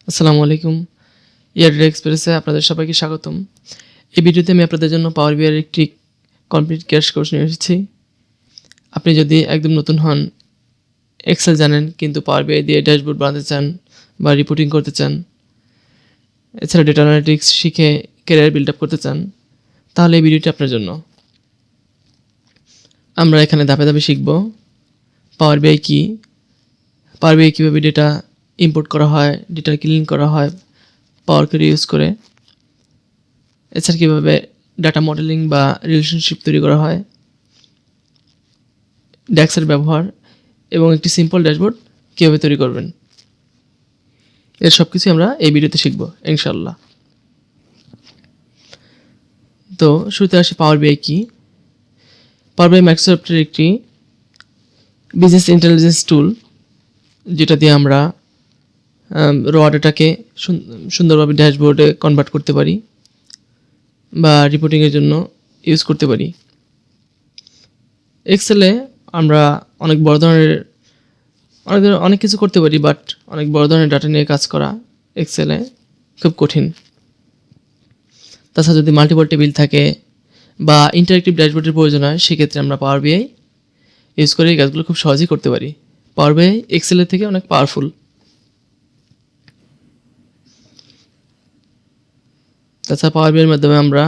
আসসালামু আলাইকুম। ইয়ারডে এক্সপ্রেসে আপনাদের সবাইকে স্বাগতম। এই ভিডিওতে আমি আপনাদের জন্য পাওয়ার বিআই এর একটি কমপ্লিট ক্র্যাশ কোর্স নিয়ে এসেছি। আপনি যদি একদম নতুন হন, এক্সেল জানেন কিন্তু পাওয়ার বিআই দিয়ে ড্যাশবোর্ড বানাতে চান বা রিপোর্টিং করতে চান, এছাড়া ডেটা অ্যানালিটিক্স শিখে ক্যারিয়ার বিল্ড আপ করতে চান, তাহলে এই ভিডিওটি আপনার জন্য। আমরা এখানে ধাপে ধাপে শিখব পাওয়ার বিআই কী, পাওয়ার বিআই কীভাবে ডেটা ইম্পোর্ট করা হয়, ডেটা ক্লিন করা হয় পাওয়ার কোয়ারি ইউজ করে, এছাড়া কীভাবে ডাটা মডেলিং বা রিলেশনশিপ তৈরি করা হয়, ড্যাক্সের ব্যবহার এবং একটি সিম্পল ড্যাশবোর্ড কীভাবে তৈরি করবেন, এর সব কিছুই আমরা এই ভিডিওতে শিখব ইনশাল্লাহ। তো শুরুতে আসি পাওয়ার বিআই কী। পাওয়ার বিআই মাইক্রোসফটের একটি বিজনেস ইন্টেলিজেন্স টুল, যেটা দিয়ে আমরা র ডেটাকে সুন্দরভাবে ড্যাশবোর্ডে কনভার্ট করতে পারি বা রিপোর্টিংয়ের জন্য ইউজ করতে পারি। এক্সেলে আমরা অনেক বড় ধরনের অনেক কিছু করতে পারি, বাট অনেক বড় ধরনের ডাটা নিয়ে কাজ করা এক্সেলে খুব কঠিন। তাছাড়া যদি মাল্টিপল টেবিল থাকে বা ইন্টারেক্টিভ ড্যাশবোর্ডের প্রয়োজন হয়, সেক্ষেত্রে আমরা পাওয়ার বিআই ইউজ করে এই কাজগুলো খুব সহজেই করতে পারি। পাওয়ার বিআই এক্সেলের থেকে অনেক পাওয়ারফুল। তাছাড়া পাওয়ার বিআইয়ের মাধ্যমে আমরা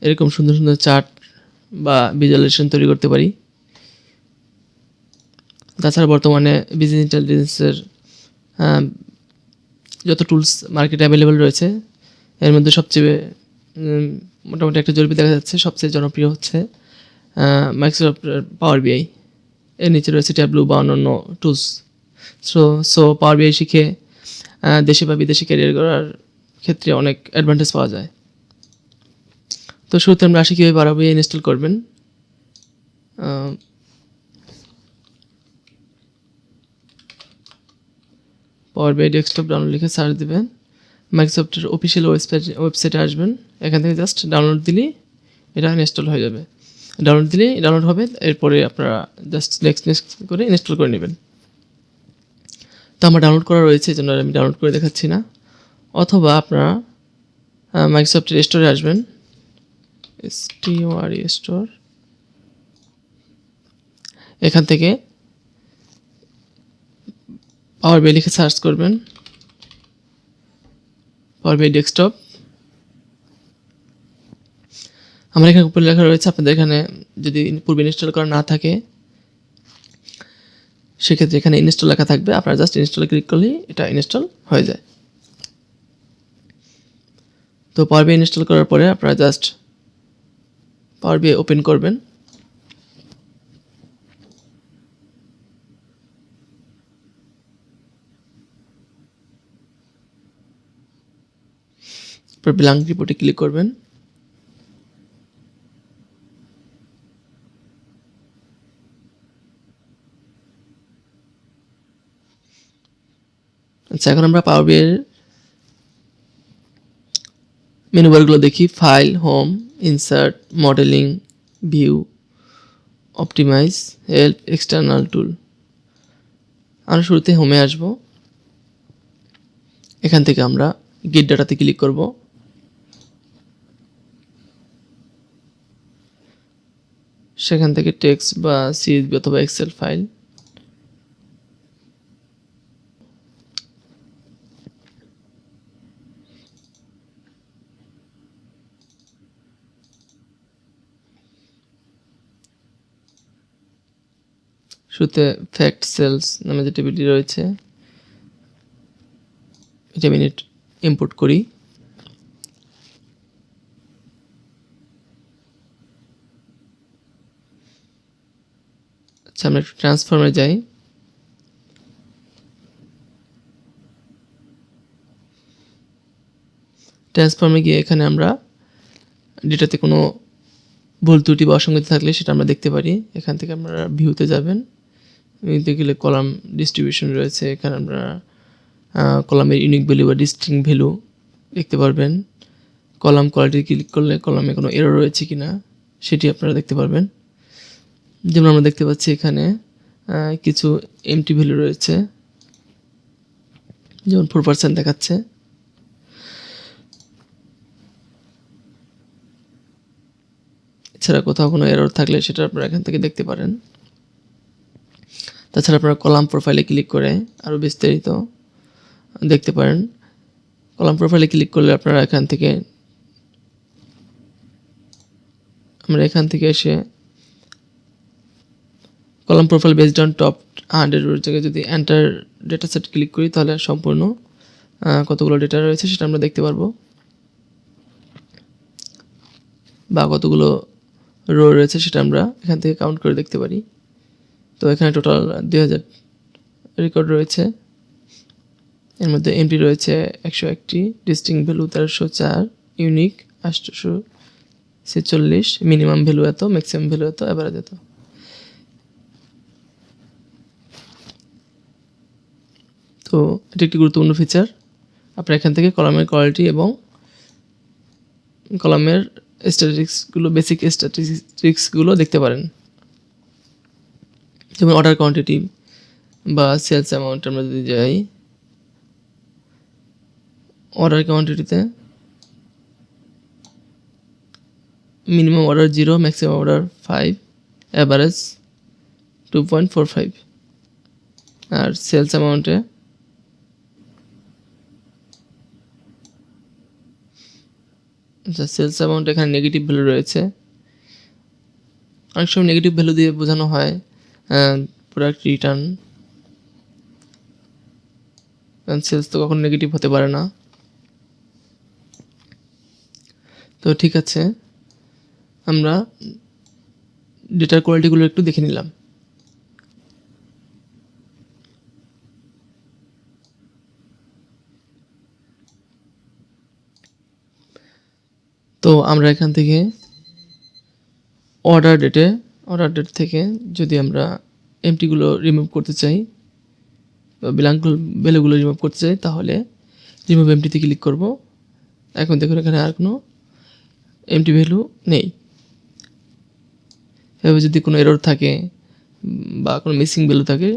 এরকম সুন্দর সুন্দর চার্ট বা ভিজুয়ালাইজেশন তৈরি করতে পারি। তাছাড়া বর্তমানে বিজনেস ইন্টেলিজেন্সের যত টুলস মার্কেটে অ্যাভেলেবেল রয়েছে, এর মধ্যে সবচেয়ে মোটামুটি একটা জরিপে দেখা যাচ্ছে সবচেয়ে জনপ্রিয় হচ্ছে মাইক্রোসফটের পাওয়ার বিআই। এর নিচে রয়েছে ট্যাবলু বা অন্যান্য টুলস। সো পাওয়ার বিআই শিখে দেশে বা বিদেশে ক্যারিয়ার করার ক্ষেত্রে অনেক অ্যাডভান্টেজ পাওয়া যায়। তো শুরুতে আমরা আসি কীভাবে পাওয়ার বিআই ইনস্টল করবেন। পাওয়ার বিআই ডেস্কটপ ডাউনলোড লিখে সার্চ দেবেন, মাইক্রোসফটের অফিসিয়াল ওয়েবসাইটে আসবেন। এখান থেকে জাস্ট ডাউনলোড দিলেই এটা ইনস্টল হয়ে যাবে। ডাউনলোড হবে, এরপরে আপনারা জাস্ট নেক্সট করে ইনস্টল করে নেবেন। তো আমার ডাউনলোড করা রয়েছে, এই জন্য আমি ডাউনলোড করে দেখাচ্ছি না। অথবা আপনারা মাইক্রোসফটের স্টোরে আসবেন, স্টোর, এখান থেকে পাওয়ার বিআই লিখে সার্চ করবেন, পাওয়ার বিআই ডেস্কটপ। আমার এখানে উপরে লেখা রয়েছে, আপনাদের এখানে যদি পূর্বে ইনস্টল করা না থাকে সেক্ষেত্রে এখানে ইনস্টল লেখা থাকবে, আপনারা জাস্ট ইনস্টলে ক্লিক করলেই এটা ইনস্টল হয়ে যায়। তো পাওয়ার বিআই ইনস্টল করার পরে আপনারা জাস্ট পাওয়ার বিআই ওপেন করবেন। তারপর ব্ল্যাঙ্ক রিপোর্টে ক্লিক করবেন। আচ্ছা, এখন আমরা পাওয়ার বিআই এর মেনু বারগুলো দেখি। File, home, insert, modeling, view, optimize, help, external tool. আমরা শুরুতে হোমে আসব। এখান থেকে আমরা গেট ডাটাতে ক্লিক করব। সেখান থেকে টেক্সট বা সিএসভি অথবা এক্সেল ফাইল, শুরুতে ফ্যাক্ট সেলস নামে যে টেবিলটি রয়েছে এটা আমি ইম্পোর্ট করি। আচ্ছা, আমরা একটু ট্রান্সফর্মে যাই। ট্রান্সফর্মে গিয়ে এখানে আমরা ডেটাতে কোনো ভুল ত্রুটি বা অসঙ্গতি থাকলে সেটা আমরা দেখতে পারি। এখান থেকে আপনারা ভিউতে যাবেন, ভিউতে গেলে কলাম ডিস্ট্রিবিউশন রয়েছে, এখানে আমরা কলামের ইউনিক ভ্যালু বা ডিস্টিংক্ট ভ্যালু দেখতে পারবেন। কলাম কোয়ালিটি ক্লিক করলে কলামে কোনো এরর রয়েছে কি না সেটি আপনারা দেখতে পারবেন। যেমন আমরা দেখতে পাচ্ছি এখানে কিছু এমটি ভ্যালু রয়েছে, যেমন 4% দেখাচ্ছে। এছাড়া কোথাও কোনো এরর থাকলে সেটা আপনারা এখান থেকে দেখতে পারেন। তাছাড়া আপনারা কলাম প্রোফাইলে ক্লিক করে আরও বিস্তারিত দেখতে পারেন। কলাম প্রোফাইলে ক্লিক করলে আপনারা এখান থেকে আমরা এখান থেকে এসে column profile based on top 100 এর জায়গায় যদি এন্টার ডেটা সেট ক্লিক করি তাহলে সম্পূর্ণ কতগুলো ডেটা রয়েছে সেটা আমরা দেখতে পারবো, বা কতগুলো রো রয়েছে সেটা আমরা এখান থেকে কাউন্ট করে দেখতে পারি। তো এখানে টোটাল 2000 রেকর্ড রয়েছে। এর মধ্যে এমপি রয়েছে 101টি, ডিস্টিং ভ্যালু 1304, ইউনিক 846, মিনিমাম ভ্যালু এত, ম্যাক্সিমাম ভ্যালু এত, অ্যাভারেজ এত। তো এটি একটি গুরুত্বপূর্ণ ফিচার। আপনারা এখান থেকে কলামের কোয়ালিটি এবং কলামের স্ট্যাটিস্টিক্সগুলো, বেসিক স্ট্যাটিস্টিক্সগুলো দেখতে পারেন। যেমন অর্ডার কোয়ান্টিটি বা সেলস অ্যামাউন্ট আমরা যদি যাই, অর্ডার কোয়ান্টিটিতে minimum order 0, maximum order 5, average 2.45। আর সেলস অ্যামাউন্টে সেলস অ্যামাউন্ট এখানে নেগেটিভ ভ্যালু রয়েছে। অনেক সময় নেগেটিভ ভ্যালু দিয়ে বোঝানো হয় প্রোডাক্ট রিটার্ন, কারণ সেলস তো কখনো নেগেটিভ হতে পারে না। তো ঠিক আছে, আমরা ডেটার কোয়ালিটিগুলো একটু দেখে নিলাম। তো আমরা এখান থেকে অর্ডার ডেট থেকে যদি আমরা এমটিগুলো রিমুভ করতে চাই বা ব্ল্যাঙ্ক ভ্যালুগুলো রিমুভ করতে চাই তাহলে রিমুভ এমটিতে ক্লিক করব। এখন দেখুন এখানে আর কোনো এমটি ভ্যালু নেই। এভাবে যদি কোনো এরর থাকে বা কোনো মিসিং ভ্যালু থাকে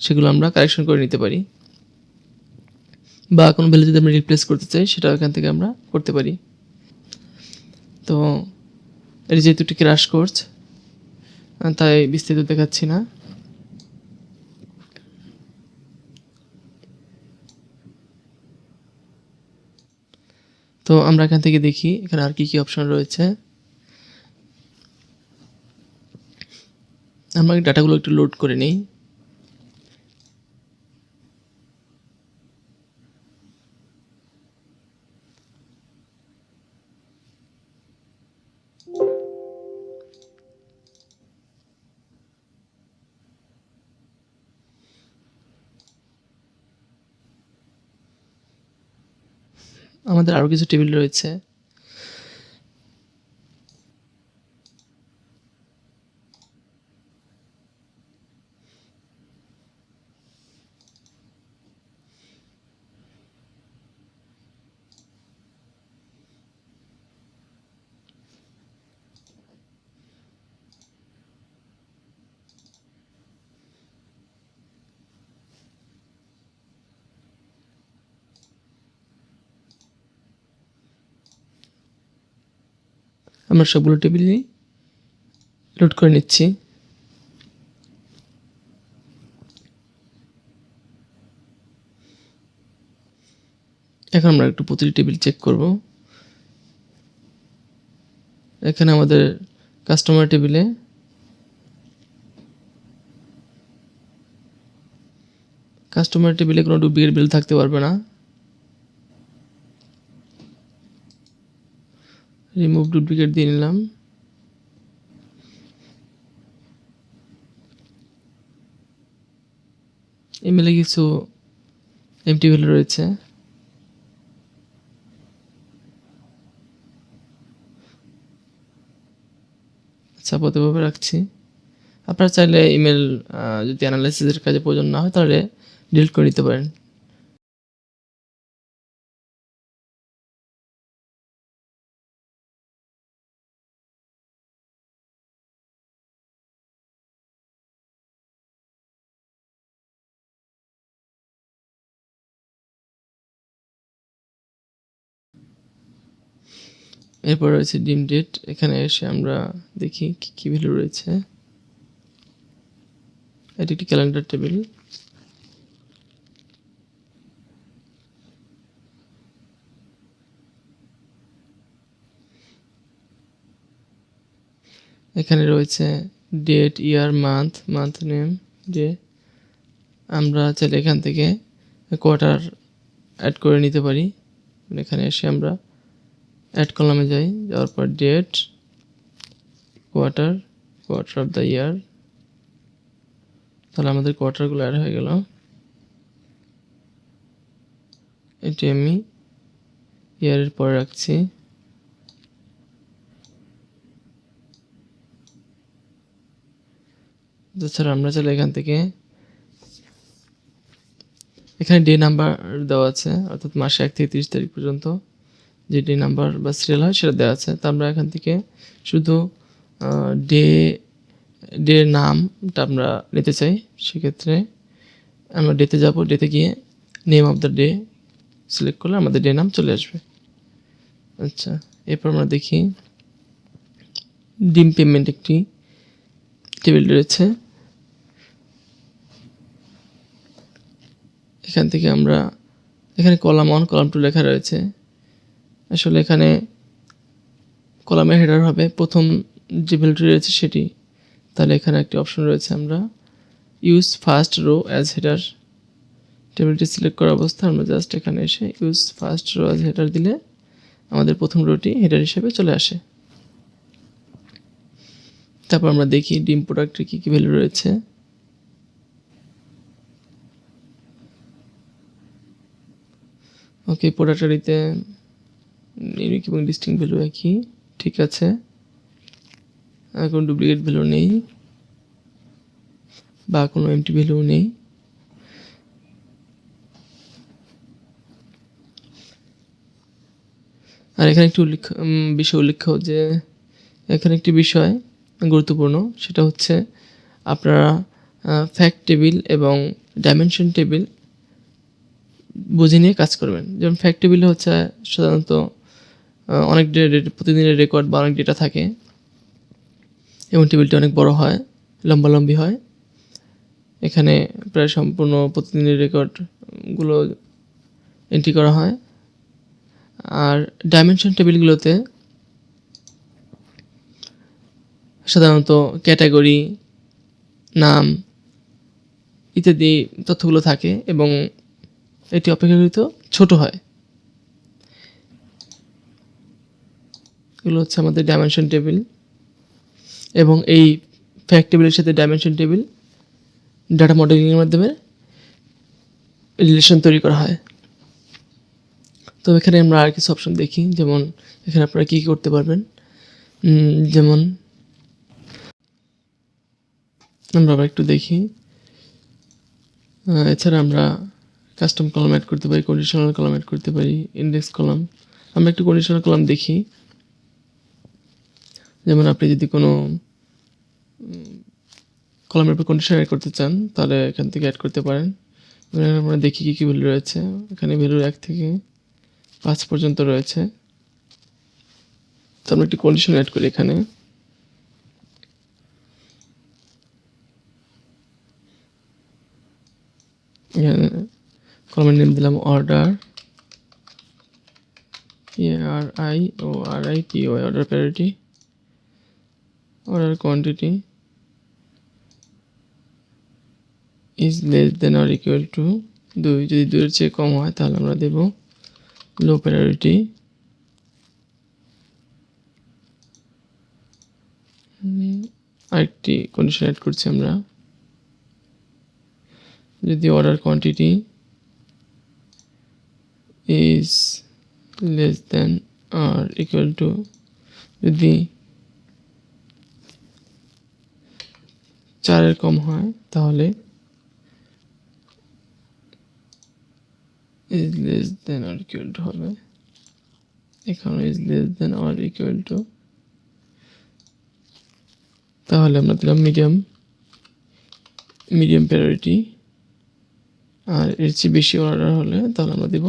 সেগুলো আমরা কারেকশন করে নিতে পারি, বা কোনো ভ্যালু যদি আমরা রিপ্লেস করতে চাই সেটাও এখান থেকে আমরা করতে পারি। তো এটি যেহেতু একটি ক্র্যাশ কোর্স তাই বিস্তারিত দেখাচ্ছি না। তো আমরা এখান থেকে দেখি এখানে আর কি অপশন রয়েছে। আমরা ডাটাগুলো একটু লোড করে নিই। আমাদের আরও কিছু টেবিল রয়েছে। আমরা সবগুলো টেবিলই লোড করে নিচ্ছি। এখন আমরা একটু প্রতিটি টেবিল চেক করব। এখানে আমাদের কাস্টমার টেবিলে কোনো ডুপ্লিকেট বিল থাকতে পারবে না। রিমুভ ডুপ্লিকেট দিয়ে নিলাম। ইমেলে কিছু এমটি ভ্যালু রয়েছে। আচ্ছা, আপাততভাবে রাখছি। আপনারা চাইলে ইমেল যদি অ্যানালাইসিসের কাজে প্রয়োজন না হয় তাহলে ডিলিট করে নিতে পারেন। এরপর রয়েছে ডিম ডেট। এখানে এসে আমরা দেখি কী কী ভ্যালু রয়েছে। এটি একটি ক্যালেন্ডার টেবিল। এখানে রয়েছে ডেট, ইয়ার, মান্থ নেম, ডে। আমরা চাইলে এখান থেকে কোয়ার্টার অ্যাড করে নিতে পারি। এখানে এসে আমরা অ্যাড কলামে যাই, যাওয়ার পর date, quarter of the year. তাহলে আমাদের কোয়ার্টারগুলো অ্যাড হয়ে গেল। এটি আমি ইয়ারের পরে রাখছি। তাছাড়া আমরা চাইলে এখান থেকে এখানে ডে নাম্বার দেওয়া আছে, অর্থাৎ মাসে 1 থেকে 30 তারিখ পর্যন্ত যে ডে নাম্বার বা সিরিয়াল হয় সেটা দেওয়া আছে। তা আমরা এখান থেকে শুধু ডে নামটা আমরা নিতে চাই। সেক্ষেত্রে আমরা ডেতে যাব, ডেতে গিয়ে name of the day select করলে আমাদের ডে নাম চলে আসবে। আচ্ছা, এরপর আমরা দেখি ডিম পেমেন্ট একটি টেবিল রয়েছে। এখান থেকে আমরা এখানে কলাম 1 কলাম 2 লেখা রয়েছে। আসলে এখানে কলামের হেডার হবে প্রথম যে ভ্যালুটি রয়েছে সেটি। তাহলে এখানে একটি অপশন রয়েছে, আমরা use first row as header. টেবিলটি সিলেক্ট করা অবস্থা আমরা জাস্ট এখানে এসে use first row as header দিলে আমাদের প্রথম রোটি হেডার হিসেবে চলে আসে। তারপর আমরা দেখি ডিম প্রোডাক্টের কী কী ভ্যালু রয়েছে। ওকে, প্রোডাক্টারিতে ইউনিক এবং ডিস্টিংক্ট ভ্যালু একই, ঠিক আছে। কোনো ডুপ্লিকেট ভ্যালু নেই বা কোনো এমটি ভ্যালু নেই। আর এখানে একটি বিষয় উল্লেখ্য যে এখানে একটি বিষয় গুরুত্বপূর্ণ, সেটা হচ্ছে আপনারা ফ্যাক্ট টেবিল এবং ডাইমেনশন টেবিল বুঝে নিয়ে কাজ করবেন। যেমন ফ্যাক্ট টেবিলে হচ্ছে সাধারণত অনেক প্রতিদিনের রেকর্ড বা অনেক ডেটা থাকে এবং টেবিলটি অনেক বড় হয়, লম্বালম্বি হয়। এখানে প্রায় সম্পূর্ণ প্রতিদিনের রেকর্ডগুলো এন্ট্রি করা হয়। আর ডাইমেনশন টেবিলগুলোতে সাধারণত ক্যাটাগরি, নাম ইত্যাদি তথ্যগুলো থাকে এবং এটি অপেক্ষাকৃত ছোট হয়। এগুলো হচ্ছে আমাদের ডাইমেনশন টেবিল এবং এই ফ্যাক্ট টেবিলের সাথে ডাইমেনশন টেবিল ডাটা মডেলিংয়ের মাধ্যমে রিলেশন তৈরি করা হয়। তো এখানে আমরা আর কিছু অপশন দেখি, যেমন এখানে আপনারা কী কী করতে পারবেন। যেমন আমরা আবার একটু দেখি, এছাড়া আমরা কাস্টম কলাম অ্যাড করতে পারি, কন্ডিশনাল কলাম অ্যাড করতে পারি, ইন্ডেক্স কলাম। আমরা একটু কন্ডিশনাল কলাম দেখি। যেমন আপনি যদি কোনো কলামের উপর কন্ডিশন অ্যাড করতে চান তাহলে এখান থেকে অ্যাড করতে পারেন। আমরা দেখি কী কী ভ্যালু রয়েছে। এখানে ভ্যালু 1 থেকে 5 পর্যন্ত রয়েছে। তো আমরা একটি কন্ডিশন অ্যাড করি এখানে। এখানে কলামের নেম দিলাম order, ARIORITY, order priority, order quantity is less than or equal to 2। যদি 2 এর চেয়ে কম হয় তাহলে আমরা দেব লো প্যারিটি। আরেকটি কন্ডিশন অ্যাড করছি আমরা, যদি order quantity is less than or equal to, যদি 4 এর কম হয় তাহলে is less than or equal to হবে। এখানে is less than or equal to, তাহলে আমরা দিলাম মিডিয়াম প্রায়োরিটি। আর এর চেয়ে বেশি অর্ডার হলে তাহলে আমরা দেব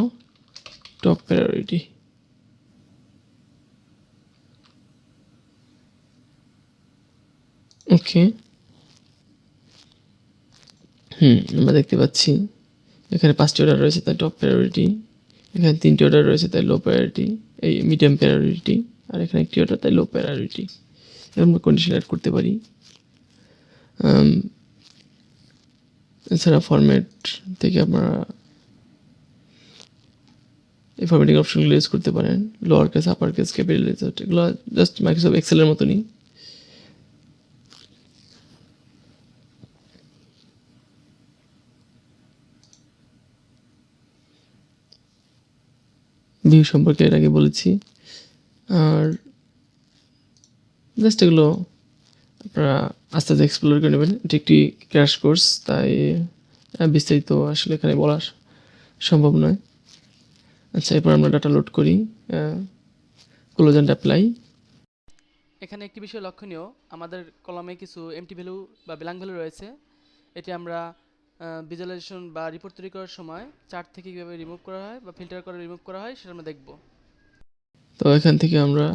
টপ প্রায়োরিটি। ওকে, আমরা দেখতে পাচ্ছি এখানে 5টি অর্ডার রয়েছে, তাই টপ প্রায়োরিটি। এখানে 3টি অর্ডার রয়েছে, তাই লো প্রায়োরিটি, এই মিডিয়াম প্রায়োরিটি। আর এখানে 1টি অর্ডার, তাই লো প্রায়োরিটি। আমরা কন্ডিশন অ্যাড করতে পারি। এছাড়া ফরম্যাট থেকে আপনারা এই ফরম্যাটিং অপশনগুলো ইউজ করতে পারেন। Lower case, upper case, capital letter, এগুলো জাস্ট মাইক্রোসফট এক্সেলের মতনই। ভিউ সম্পর্কে এর আগে বলেছি। আর জাস্ট এগুলো আপনারা আস্তে আস্তে এক্সপ্লোর করে নেবেন। এটি একটি ক্র্যাশ কোর্স, তাই বিস্তারিত আসলে এখানে বলা সম্ভব নয়। আচ্ছা, এরপর আমরা ডাটা লোড করি, ক্লোজ অ্যান্ড অ্যাপ্লাই। এখানে একটি বিষয় লক্ষণীয়, আমাদের কলামে কিছু এমটি ভ্যালু বা ব্ল্যাঙ্ক ভ্যালু রয়েছে। এটি আমরা ভিজুয়ালাইজেশন বা রিপোর্ট তৈরি করার সময় চার্ট থেকে কীভাবে রিমুভ করা হয় বা ফিল্টার করে রিমুভ করা হয় সেটা আমরা দেখব। তো এখান থেকে আমরা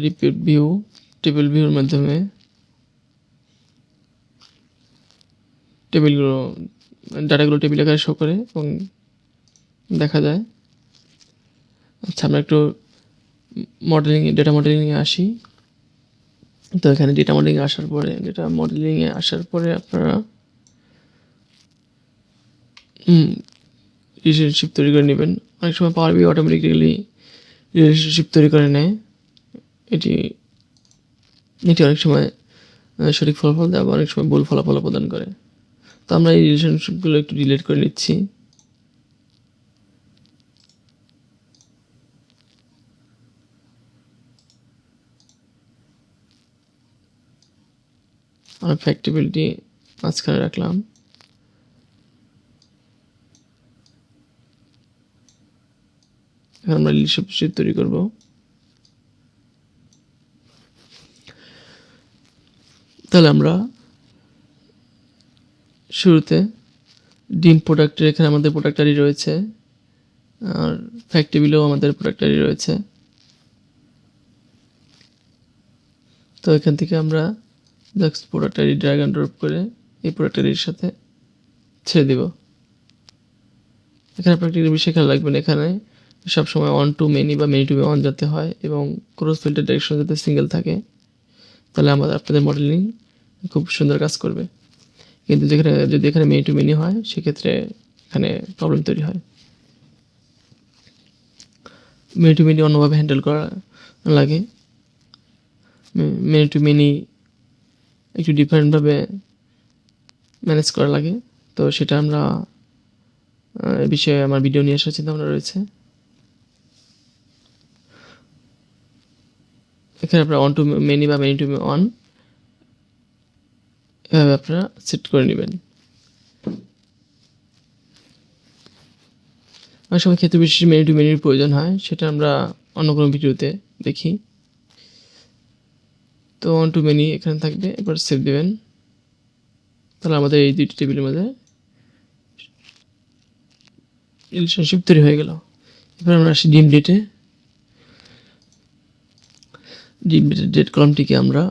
রিপিট ভিউ, টেবিল ভিউর মাধ্যমে টেবিলগুলো, ডাটাগুলো টেবিল আকারে শো করে এবং দেখা যায়। আচ্ছা, আমরা একটু ডেটা মডেলিংয়ে আসি। তো এখানে ডেটা মডেলিংয়ে আসার পরে আপনারা রিলেশনশিপ তৈরি করে নেবেন। অনেক সময় পাওয়ার বি অটোমেটিক্যালি রিলেশনশিপ তৈরি করে নেয়। এটি অনেক সময় সঠিক ফলাফল দেয়, আবার অনেক সময় ভুল ফলাফল প্রদান করে। তো আমরা এই রিলেশনশিপগুলো একটু ডিলিট করে নিচ্ছি। আমরা ফ্যাক্টিবিলিটি মাঝখানে রাখলাম। এখন আমরা রিলেশনশিপ তৈরি করব। তাহলে আমরা শুরুতে ডিম প্রোডাক্টের এখানে আমাদের প্রোডাক্টারই রয়েছে, আর ফ্যাক্টিবিলেও আমাদের প্রোডাক্টারই রয়েছে। তো এখান থেকে আমরা জাস্ট প্রোডাক্টারি ড্র্যাগ অ্যান্ড ড্রপ করে এই প্রোডাক্টারির সাথে ছেড়ে দিব। এখানে আপনার একটা বিষয় খেয়াল রাখবেন, এখানে সবসময় অন টু মেনি বা মেনি টু অন যাতে হয় এবং ক্রস ফিল্টার ডাইরেকশন যাতে সিঙ্গেল থাকে, তাহলে আপনাদের মডেলিং খুব সুন্দর কাজ করবে। কিন্তু যদি এখানে মেনি টু মেনি হয়, সেক্ষেত্রে এখানে প্রবলেম তৈরি হয়। মেনি টু মেনি অন্যভাবে হ্যান্ডেল করা লাগে। মেনি টু মেনি একটু ডিফারেন্টভাবে ম্যানেজ করা লাগে। তো সেটা আমরা এ বিষয়ে আমার ভিডিও নিয়ে আসার চিন্তা ভাবনা রয়েছে। এখানে আপনারা অন টু মেনি বা মেনি টু অন এভাবে আপনারা সেট করে নেবেন। অনেক সময় ক্ষেত্র বিশেষে মেনি টু মেনির প্রয়োজন হয়, সেটা আমরা অন্য কোনো ভিডিওতে দেখি। তো অন টু মেনি এখানে থাকবে, এবার সেভ দেবেন। তাহলে আমাদের এই দুইটি টেবিলের মধ্যে রিলেশনশিপ তৈরি হয়ে গেল। এবার আমরা আসি ডিম ডেটে। ডিম ডেটের ডেট কলামটিকে আমরা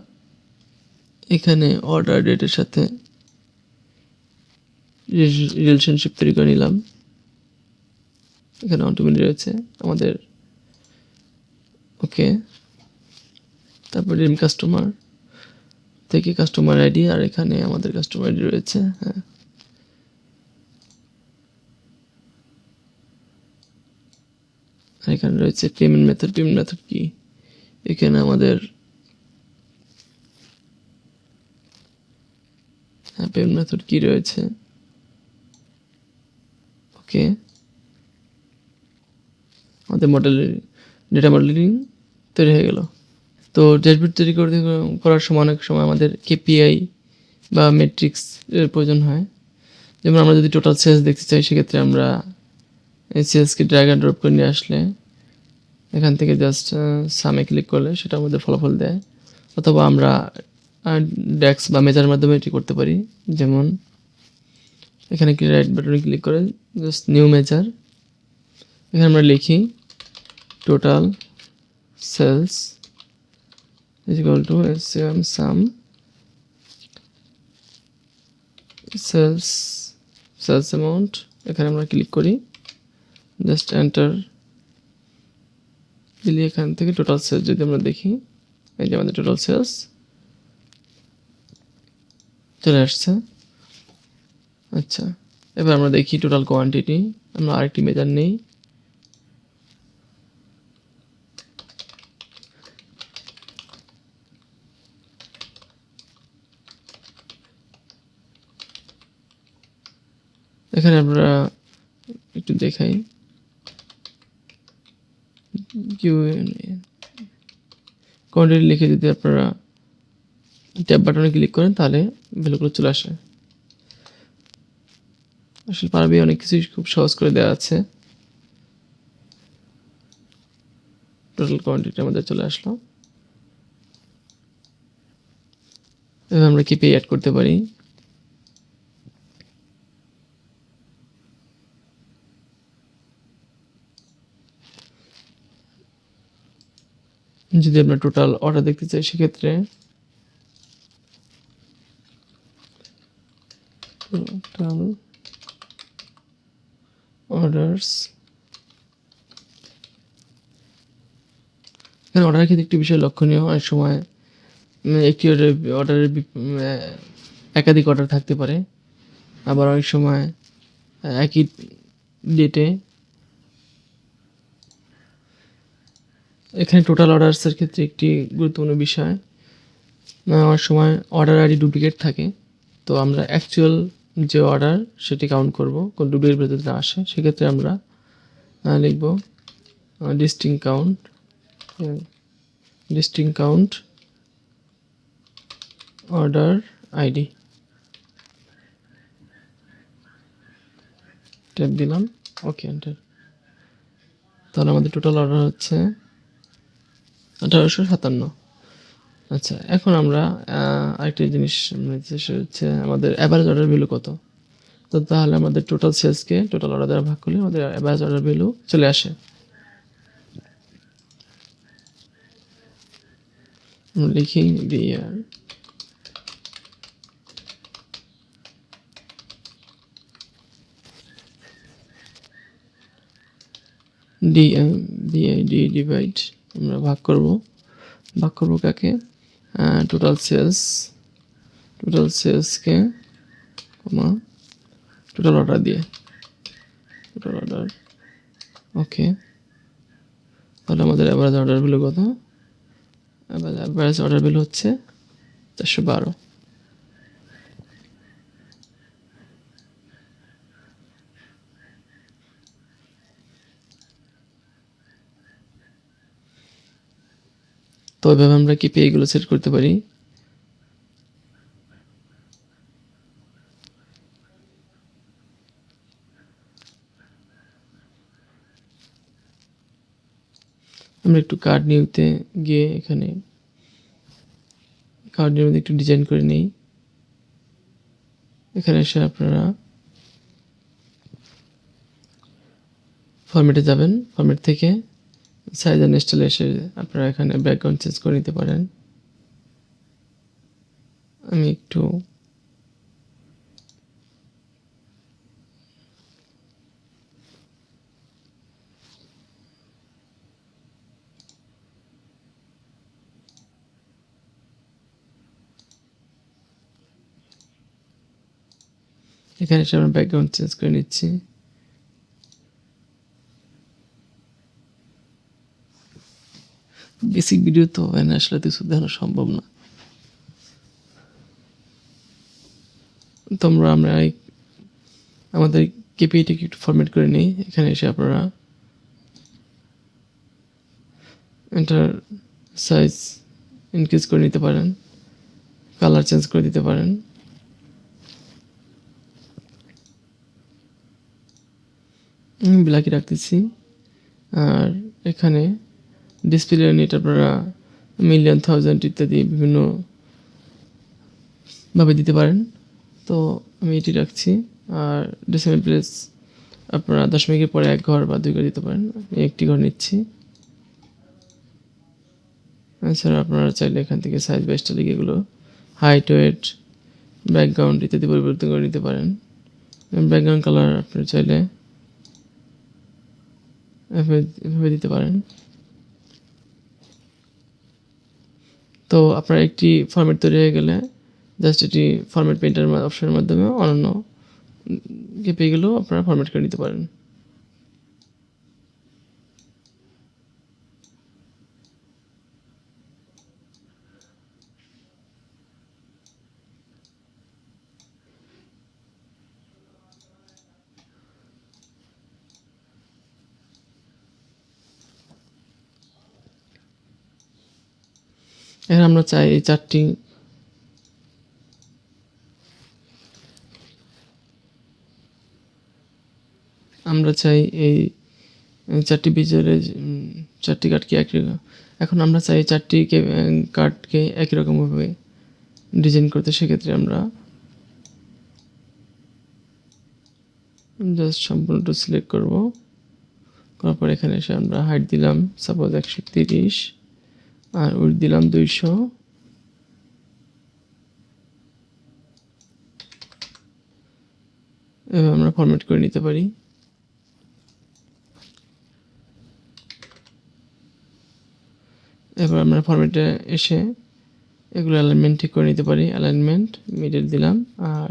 এখানে অর্ডার ডেটের সাথে রিলেশনশিপ তৈরি করে নিলাম। এখানে অন টু মেনি রয়েছে আমাদের। ওকে, তারপর ডিম কাস্টমার থেকে কাস্টমার আইডি, আর এখানে আমাদের কাস্টমার আইডি রয়েছে। হ্যাঁ, আর এখানে রয়েছে পেমেন্ট মেথড। পেমেন্ট মেথড কি? এখানে আমাদের পেমেন্ট মেথড কি রয়েছে? ওকে, আমাদের ডেটা মডেলিং তৈরি হয়ে গেল। তো ড্যাশবোর্ড তৈরি করার সময় অনেক সময় আমাদের কেপিআই বা মেট্রিক্স এর প্রয়োজন হয়। যেমন আমরা যদি টোটাল সেলস দেখতে চাই, সেক্ষেত্রে আমরা এই সেলসকে ড্র্যাগ অ্যান্ড ড্রপ করে নিয়ে আসলে এখান থেকে জাস্ট সামে ক্লিক করলে সেটা আমাদের ফলাফল দেয়। অথবা আমরা ডেক্স বা মেজার মাধ্যমে এটি করতে পারি। যেমন এখানে কি রাইট বাটনে ক্লিক করে জাস্ট নিউ মেজার, এখানে আমরা লিখি total sales is equal to sum sales sales amount, এখানে আমরা ক্লিক করি, জাস্ট এন্টার দিলে এখান থেকে টোটাল সেলস যদি আমরা দেখি, এই যে আমাদের টোটাল সেলস চলে আসছে। আচ্ছা, এবার আমরা দেখি টোটাল কোয়ান্টিটি, আমরা আরেকটি মেজার নেই, এখানে আমরা একটু দেখাই কোয়ান্টিটি লিখে যদি আপনারা ট্যাব বাটনে ক্লিক করেন তাহলে ভ্যালুগুলো চলে আসে। আসলে পারবি অনেক কিছু খুব সহজ করে দেওয়া আছে। টোটাল কোয়ান্টিটি আমাদের চলে আসলো। এবার আমরা কিপে অ্যাড করতে পারি, যদি আমরা টোটাল অর্ডার দেখতে চাই সেক্ষেত্রে টোটাল অর্ডারস, এখানে অর্ডারের ক্ষেত্রে একটি বিষয় লক্ষণীয়, অনেক সময় একটি অর্ডারের একাধিক অর্ডার থাকতে পারে, আবার অনেক সময় একই ডেটে। এখানে টোটাল অর্ডারসের ক্ষেত্রে একটি গুরুত্বপূর্ণ বিষয়, অনেক সময় অর্ডার আইডি ডুপ্লিকেট থাকে, তো আমরা অ্যাকচুয়াল যে অর্ডার সেটি কাউন্ট করব, কোন ডুপ্লিকেট যদি না আসে সেক্ষেত্রে আমরা লিখব ডিস্টিং কাউন্ট অর্ডার আইডি, ট্যাব দিলাম, ওকে এন্টার। তাহলে আমাদের টোটাল অর্ডার হচ্ছে 1857। আচ্ছা, এখন আমরা আরেকটা জিনিস সেটা হচ্ছে আমাদের অ্যাভারেজ অর্ডার ভ্যালু কত। তো তাহলে আমাদের টোটাল সেলসকে টোটাল অর্ডার দ্বারা ভাগ করলে আমাদের অ্যাভারেজ অর্ডার ভ্যালু চলে আসে। আমরা লিখি ডিআর ডি ডিভাইড, আমরা ভাগ করব কাকে, টোটাল সেলসকে কমা টোটাল অর্ডার দিয়ে, টোটাল অর্ডার, ওকে। তাহলে আমাদের অ্যাভারেজ অর্ডার ভ্যালু কত, অ্যাভারেজ অর্ডার ভ্যালু হচ্ছে 412। তো এভাবে আমরা কিপে এগুলো সেট করতে পারি। আমরা একটু কার্ড নিউতে গিয়ে এখানে কার্ড নিউর মধ্যে একটু ডিজাইন করে নিই। এখানে এসে আপনারা ফরম্যাটে যাবেন, ফরম্যাট থেকে সাইজ অ্যান্ড স্টাইলে এসে আপনারা এখানে ব্যাকগ্রাউন্ড চেঞ্জ করে নিতে পারেন। আমি একটু এখানে এসে আমরা ব্যাকগ্রাউন্ড চেঞ্জ করে নিচ্ছি। বেসিক ভিডিও তো এখানে আসলে কিছু দেখানো সম্ভব না। তোমরা আমরা আমাদের কেপিআইটাকে একটু ফরম্যাট করে নিই। এখানে এসে আপনারা এন্টার সাইজ ইনক্রিজ করে নিতে পারেন, কালার চেঞ্জ করে দিতে পারেন। ব্ল্যাকই রাখতেছি। আর এখানে ডিসপ্লে ইউনিট আপনারা মিলিয়ন, থাউজেন্ড ইত্যাদি বিভিন্ন ভাবে দিতে পারেন। তো আমি এটি রাখছি। আর ডেসিমেল প্লেস আপনারা দশমিকের পরে 1 ঘর বা 2 ঘর দিতে পারেন। আমি একটি ঘর নিচ্ছি। এছাড়া আপনারা চাইলে এখান থেকে সাইজ বা স্টাইলিং এগুলো হাইট, ওয়েট ব্যাকগ্রাউন্ড ইত্যাদি পরিবর্তন করে নিতে পারেন। ব্যাকগ্রাউন্ড কালার আপনি চাইলে এভাবে দিতে পারেন। তো আপনার একটি ফরম্যাট তৈরি হয়ে গেলে জাস্ট এটি ফরম্যাট পেইন্টার অপশনের মাধ্যমে অন্যান্য পেজগুলো আপনারা ফরম্যাট করে নিতে পারেন। এখন আমরা চাই এই চারটি ভিজুয়ালে চারটি কার্ডকে একই এখন আমরা চাই চারটি কার্ডকে একই রকমভাবে ডিজাইন করতে। সেক্ষেত্রে আমরা জাস্ট সম্পূর্ণটা সিলেক্ট করব, করার পর এখানে এসে আমরা হাইট দিলাম সাপোজ 130 আর উইডথ দিলাম 200। এভাবে আমরা ফরম্যাট করে নিতে পারি। এবার আমরা ফরম্যাটে এসে এগুলো অ্যালাইনমেন্ট ঠিক করে নিতে পারি। অ্যালাইনমেন্ট মিডল দিলাম আর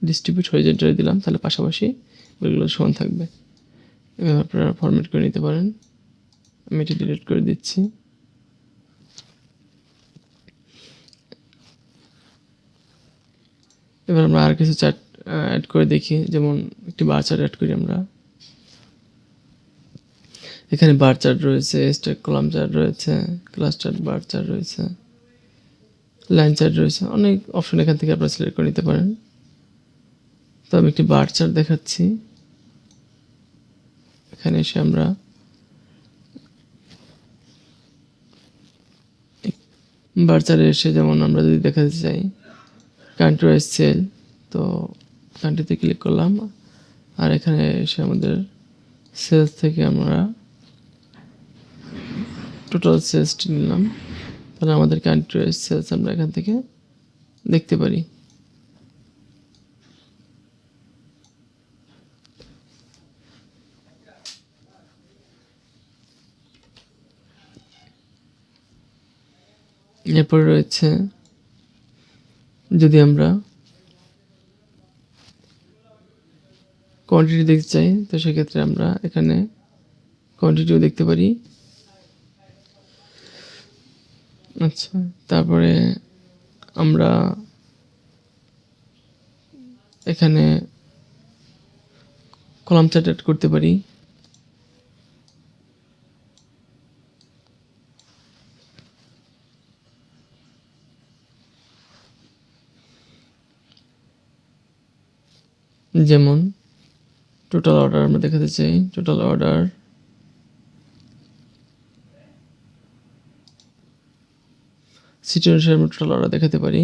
ডিস্ট্রিবিউট হরিজন্টালি দিলাম, তাহলে পাশাপাশি এগুলো সমান থাকবে। এভাবে আপনারা ফরম্যাট করে নিতে পারেন। আমি এটি ডিলিট করে দিচ্ছি। এবার আমরা আর কিছু চার্ট অ্যাড করে দেখি, যেমন একটি বার চার্ট অ্যাড করি আমরা। এখানে বার চার্ট রয়েছে, স্ট্যাক কলাম চার্ট রয়েছে, ক্লাস চার্ট, বার চার্ট রয়েছে, লাইন চার্ট রয়েছে, অনেক অপশন এখান থেকে আপনারা সিলেক্ট করে নিতে পারেন। তো আমি একটি বার চার্ট দেখাচ্ছি। এখানে এসে আমরা বার চার্টে এসে যেমন আমরা যদি দেখাতে চাই কান্ট্রি ওয়াইজ সেল, তো কান্ট্রিতে ক্লিক করলাম আর এখানে এসে আমাদের সেলস থেকে আমরা টোটাল সেলসটি নিলাম, তাহলে আমাদের কান্ট্রি ওয়াইজ সেলস আমরা এখান থেকে দেখতে পারি। এরপরে রয়েছে যদি আমরা কোয়ান্টিটি দেখতে চাই, তো সেক্ষেত্রে আমরা এখানে কোয়ান্টিটিও দেখতে পারি। আচ্ছা, তারপরে আমরা এখানে কলাম চার্ট অ্যাড করতে পারি। যেমন টোটাল অর্ডার আমরা দেখাতে চাই, টোটাল অর্ডার, সিটি অনুসারে আমরা টোটাল অর্ডার দেখাতে পারি।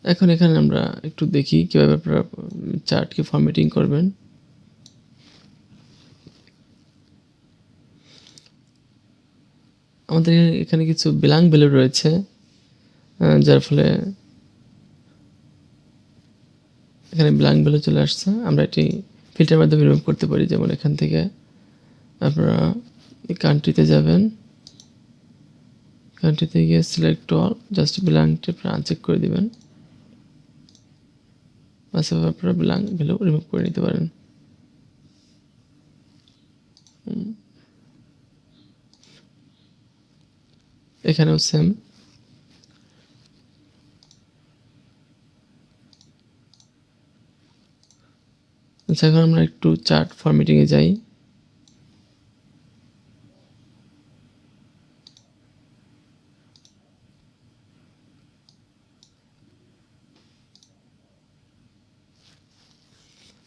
এখন এখানে আমরা একটু দেখি কিভাবে আপনারা চার্টকে ফরম্যাটিং করবেন। আমাদের এখানে কিছু ব্ল্যাঙ্ক ভ্যালু রয়েছে, যার ফলে এখানে ব্ল্যাঙ্ক ভ্যালু চলে আসছে। আমরা এটি ফিল্টারের মাধ্যমে রিমুভ করতে পারি। যেমন এখান থেকে আপনারা কান্ট্রিতে যাবেন, কান্ট্রিতে গিয়ে সিলেক্ট অল, জাস্ট ব্ল্যাঙ্কটি আপনারা আনচেক করে দেবেন, বাস এভাবে আপনারা ব্ল্যাঙ্ক ভ্যালু রিমুভ করে নিতে পারেন। এখানেও সেম। আচ্ছা, এখন আমরা একটু চার্ট ফরম্যাটিংয়ে যাই।